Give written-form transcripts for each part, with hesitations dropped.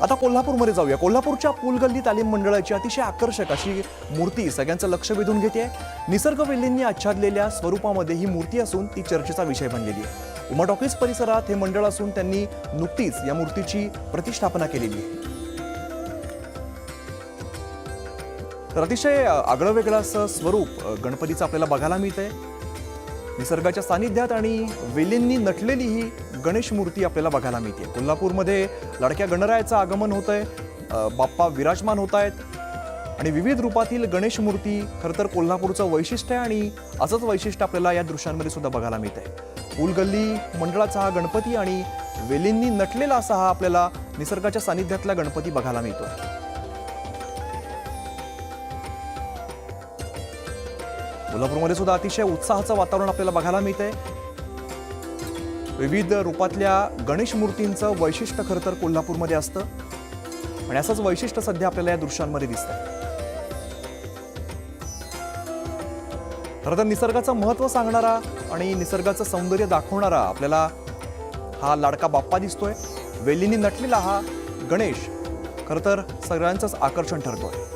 आता कोल्हापूरमध्ये जाऊया। कोल्हापूरच्या पूलगल्ली तालीम मंडळाची अतिशय आकर्षक अशी मूर्ती सगळ्यांचं लक्ष वेधून घेते। निसर्ग वेलींनी आच्छादलेल्या स्वरूपामध्ये ही मूर्ती असून ती चर्चेचा विषय बनलेली आहे। उमा टॉकीज परिसरात हे मंडळ असून त्यांनी नुकतीच या मूर्तीची प्रतिष्ठापना केलेली आहे। तर अतिशय आगळं वेगळं असं स्वरूप गणपतीचं आपल्याला बघायला मिळतंय। निसर्गाच्या सानिध्यात आणि वेलींनी नटलेली ही गणेश मूर्ती आपल्याला बघायला मिळते। कोल्हापूरमध्ये लाडक्या गणरायाचं आगमन होतंय, बाप्पा विराजमान होत आहेत आणि विविध रूपातील गणेश मूर्ती खरं तर कोल्हापूरचं वैशिष्ट्य आहे आणि असंच वैशिष्ट्य आपल्याला या दृश्यांमध्ये सुद्धा बघायला मिळतंय। पूलगल्ली मंडळाचा हा गणपती आणि वेलींनी नटलेला असा हा आपल्याला निसर्गाच्या सानिध्यातला गणपती बघायला मिळतोय। कोल्हापूरमध्ये सुद्धा अतिशय उत्साहाचं वातावरण आपल्याला बघायला मिळतंय। विविध रूपातल्या गणेश मूर्तींचं वैशिष्ट्य खरं तर कोल्हापूरमध्ये असतं आणि असंच वैशिष्ट्य सध्या आपल्याला या दृश्यांमध्ये दिसतंय। खरं तर निसर्गाचं महत्त्व सांगणारा आणि निसर्गाचं सौंदर्य दाखवणारा आपल्याला हा लाडका बाप्पा दिसतोय। वेलींनी नटलेला हा गणेश खरं तर सगळ्यांचंच आकर्षण ठरतोय।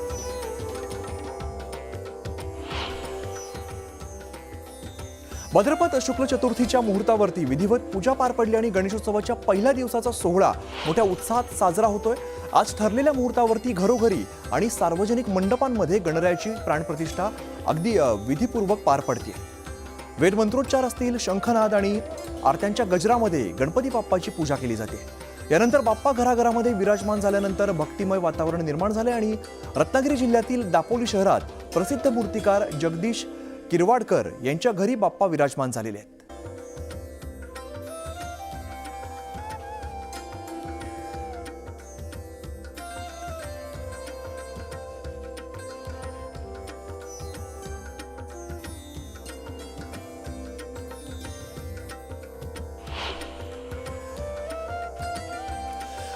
भाद्रपद शुक्ल चतुर्थीच्या मुहूर्तावरती विधिवत पूजा पार पडली आणि गणेशोत्सवाच्या पहिल्या दिवसाचा सोहळा मोठ्या उत्साहात साजरा होतोय। आज ठरलेल्या मुहूर्तावरती घरोघरी आणि सार्वजनिक मंडपांमध्ये गणरायाची प्राणप्रतिष्ठा अगदी विधीपूर्वक पार पडते। वेदमंत्रोच्चार असतील, शंखनाद आणि आरत्यांच्या गजरामध्ये गणपती बाप्पाची पूजा केली जाते। यानंतर बाप्पा घराघरामध्ये विराजमान झाल्यानंतर भक्तिमय वातावरण निर्माण झाले आणि रत्नागिरी जिल्ह्यातील दापोली शहरात प्रसिद्ध मूर्तिकार जगदीश किरवाडकर यांच्या घरी बाप्पा विराजमान झालेले आहेत।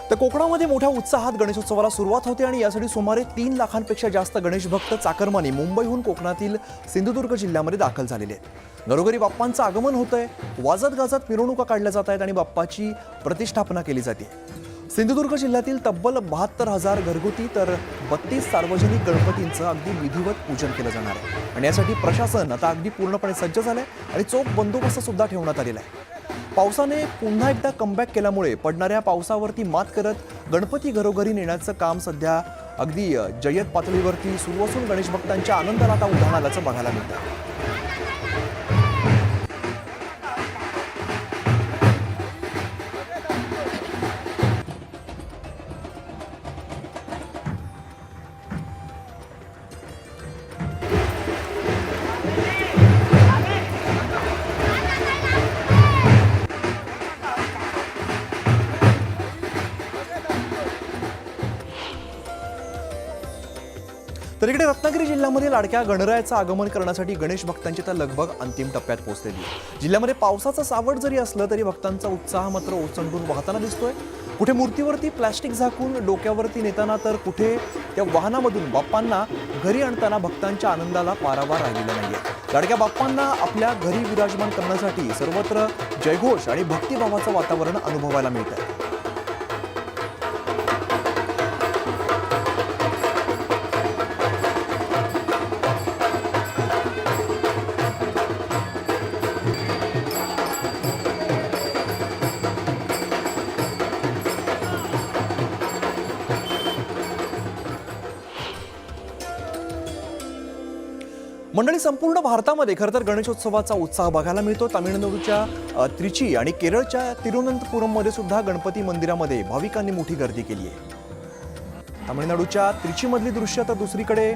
तर कोकणामध्ये मोठ्या उत्साहात गणेशोत्सवाला सुरुवात होते आणि यासाठी सुमारे 3 लाखांपेक्षा जास्त गणेश भक्त चाकरमानी मुंबईहून कोकणातील सिंधुदुर्ग जिल्ह्यामध्ये दाखल झालेले आहेत। घरोघरी बाप्पांचं आगमन होतंय, वाजत गाजत मिरवणुका काढल्या जात आहेत आणि बाप्पाची प्रतिष्ठापना केली जाते। सिंधुदुर्ग जिल्ह्यातील तब्बल 72,000 घरगुती तर 32 सार्वजनिक गणपतींचं अगदी विधिवत पूजन केलं जाणार आहे आणि यासाठी प्रशासन आता अगदी पूर्णपणे सज्ज झालंय आणि चोख बंदोबस्त सुद्धा ठेवण्यात आलेला आहे। पावसाने पुन्हा एकदा कमबॅक केल्यामुळे पडणाऱ्या पावसावरती मात करत गणपती घरोघरी नेण्याचं काम सध्या अगदी जय्यत पातळीवरती सुरू असून गणेश भक्तांच्या आनंदाला आता उधाण आल्याचं बघायला मिळतं। तर इकडे रत्नागिरी जिल्ह्यामध्ये लाडक्या गणरायाचं आगमन करण्यासाठी गणेश भक्तांची तर लगबग अंतिम टप्प्यात पोहोचलेली आहे। जिल्ह्यामध्ये पावसाचं सावट जरी असलं तरी भक्तांचा उत्साह मात्र ओसंडून वाहताना दिसतोय। कुठे मूर्तीवरती प्लास्टिक झाकून डोक्यावरती नेताना तर कुठे त्या वाहनामधून बाप्पांना घरी आणताना भक्तांच्या आनंदाला पारावार राहिलेला नाहीये। लाडक्या बाप्पांना आपल्या घरी विराजमान करण्यासाठी सर्वत्र जयघोष आणि भक्तिभावाचं वातावरण अनुभवायला मिळतंय। मंडळी, संपूर्ण भारतामध्ये खरं तर गणेशोत्सवाचा उत्साह बघायला मिळतो। तामिळनाडूच्या त्रिची आणि केरळच्या तिरुवनंतपुरममध्ये सुद्धा गणपती मंदिरामध्ये भाविकांनी मोठी गर्दी केली आहे। तामिळनाडूच्या त्रिचीमधली दृश्य तर दुसरीकडे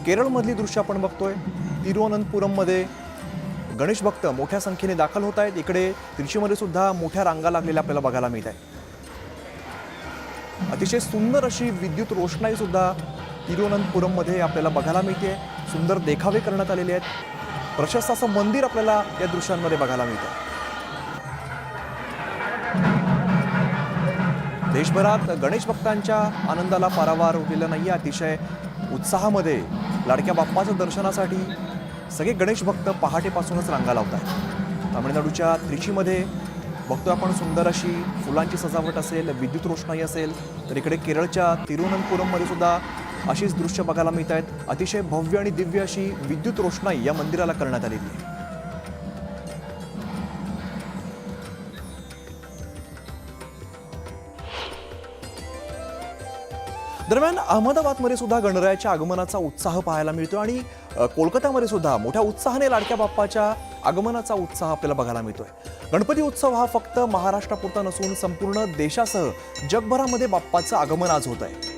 केरळमधली दृश्य आपण बघतोय। तिरुवनंतपुरममध्ये गणेश भक्त मोठ्या संख्येने दाखल होत आहेत। इकडे त्रिचीमध्ये सुद्धा मोठ्या रांगा लागलेल्या आपल्याला बघायला मिळत आहेत। अतिशय सुंदर अशी विद्युत रोषणाई सुद्धा तिरुवनंतपुरममध्ये आपल्याला बघायला मिळते। सुंदर देखावे करण्यात आलेले आहेत। प्रशस्त असं मंदिर आपल्याला या दृश्यांमध्ये बघायला मिळतं। देशभरात गणेश भक्तांच्या आनंदाला पारावार उरलेला नाहीये। अतिशय उत्साहामध्ये लाडक्या बाप्पाच्या दर्शनासाठी सगळे गणेश भक्त पहाटेपासूनच रांगा लावत आहेत। तामिळनाडूच्या त्रिचीमध्ये बघतोय आपण सुंदर अशी फुलांची सजावट असेल, विद्युत रोषणाई असेल, तर इकडे केरळच्या तिरुवनंतपुरममध्ये सुद्धा अशीच दृश्य बघायला मिळत आहेत। अतिशय भव्य आणि दिव्य अशी विद्युत रोषणाई या मंदिराला करण्यात आलेली आहे। दरम्यान अहमदाबादमध्ये सुद्धा गणरायाच्या आगमनाचा उत्साह पाहायला मिळतो आणि कोलकात्यामध्ये सुद्धा मोठ्या उत्साहाने लाडक्या बाप्पाच्या आगमनाचा उत्साह आपल्याला बघायला मिळतोय। गणपती उत्सव हा फक्त महाराष्ट्रापुरता नसून संपूर्ण देशासह जगभरामध्ये बाप्पाचं आगमन आज होत आहे।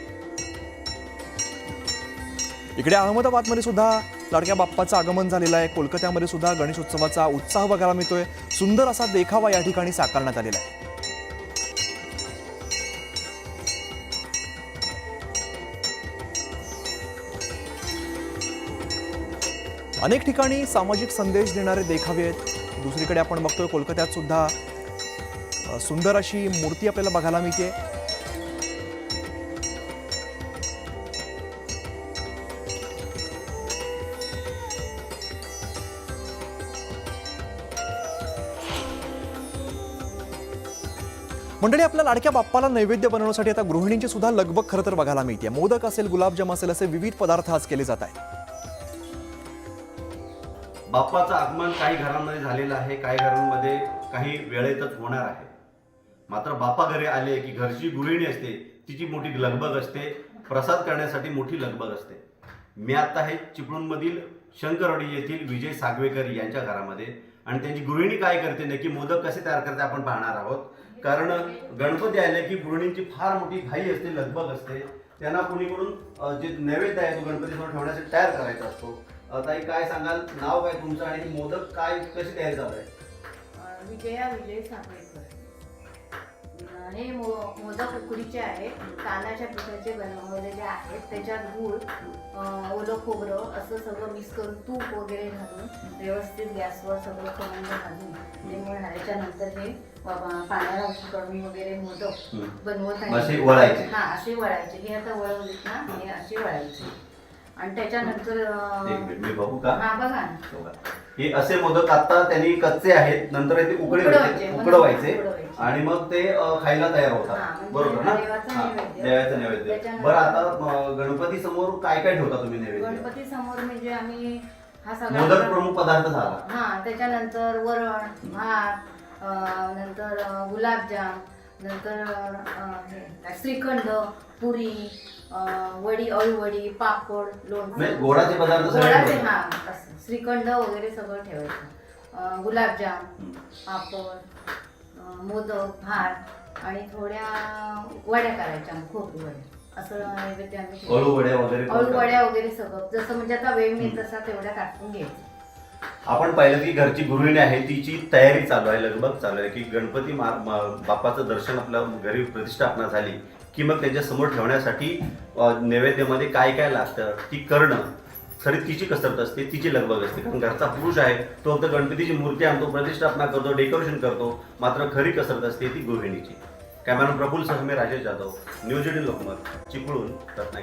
इकडे अहमदाबादमध्ये सुद्धा लाडक्या बाप्पाचं आगमन झालेलं आहे। कोलकात्यामध्ये सुद्धा गणेशोत्सवाचा उत्साह बघायला मिळतोय। सुंदर असा देखावा या ठिकाणी साकारण्यात आलेला आहे। अनेक ठिकाणी सामाजिक संदेश देणारे देखावे आहेत। दुसरीकडे आपण बघतोय कोलकात्यात सुद्धा सुंदर अशी मूर्ती आपल्याला बघायला मिळते। मंडळी, आपल्या लाडक्या बाप्पाला नैवेद्य बनवण्यासाठी आता गृहिणींची सुद्धा लगबग खरं तर बघायला मिळते। मोदक असेल, गुलाबजाम असेल, असे विविध पदार्थ आज केले जात आहेत। बाप्पाचं आगमन काही घरांमध्ये झालेलं आहे, काही घरांमध्ये काही वेळेतच होणार आहे। मात्र बाप्पा घरी आले की घरची गृहिणी असते, तिची मोठी लगबग असते, प्रसाद करण्यासाठी मोठी लगबग असते। मी आता आहे चिपळूणमधील शंकरवाडी येथील विजय सागवेकर यांच्या घरामध्ये, आणि त्यांची गृहिणी काय करते, नक्की मोदक कसे तयार करते आपण पाहणार आहोत। कारण गणपती आले की गृहिणींची फार मोठी घाई असते, लगबग असते। त्यांना कुणीकडून जे नैवेद्य आहे तो गणपतीसमोर ठेवण्यासाठी तयार करायचा असतो। ताई, काय सांगाल, नाव काय तुमचं आणि मोदक काय कशी तयारी चालू आहे? विजय सागवेकर। हे मोदक उकडीचे आहेत, तांदळाच्या पिठाचे बनवलेले आहेत। त्याच्यात गूळ, ओलं खोबरं असं सगळं मिक्स करून तूप वगैरे घालून व्यवस्थित गॅसवर सगळं खमंग भाजून ते मग झाल्याच्यानंतर हे पाण्याला उकळून वगैरे मोदक बनवत आहे। असे वळायचे? हा, असे वळायचे। हे आता वळवलीत ना, हे असे वळायचे आणि त्याच्यानंतर मी बघू का? हा, बघा ना। हे असे मोदक आता त्यांनी कच्चे आहेत, नंतर ते उकडवायचे आणि मग ते खायला तयार होतात, बरोबर ना? देवाचं नैवेद्य। बरं, आता गणपती समोर काय काय ठेवता तुम्ही नैवेद्य? गणपती समोर म्हणजे आम्ही हा सगळा मोदक प्रमुख पदार्थ झाला। हा, त्याच्यानंतर वरण भात, नंतर गुलाबजाम, नंतर श्रीखंड, पुरी, वडी, अळूवडी, पापड, लोणचं, गोडाचे पदार्थ गोडाचे, हा असं श्रीखंड वगैरे सगळं ठेवायचं। गुलाबजाम, पापड, मोदक, भात आणि थोड्या वड्या करायच्या, खोबरी वड्या, असं नैवेद्य आम्ही अळूवड्या वगैरे सगळं जसं म्हणजे आता वेळ मिळेल तसा तेवढ्या टाकून घ्यायचं। आपण पाहिलं की घरची गृहिणी आहे, तिची तयारी चालू आहे, लगबग चालू आहे की गणपती बाप्पाचं दर्शन आपल्या घरी प्रतिष्ठापना झाली की मग त्याच्या समोर ठेवण्यासाठी नैवेद्यामध्ये काय काय लागतं ती करणं, खरी तिची कसरत असते, तिची लगबग असते। कारण घरचा पुरुष आहे तो फक्त गणपतीची मूर्ती आणतो, प्रतिष्ठापना करतो, डेकोरेशन करतो, मात्र खरी कसरत असते ती गृहिणीची। कॅमेरामॅन प्रफुल्ल सह मी राजेश जाधव, न्यूज 18 लोकमत, चिपळूण, रत्नागिरी।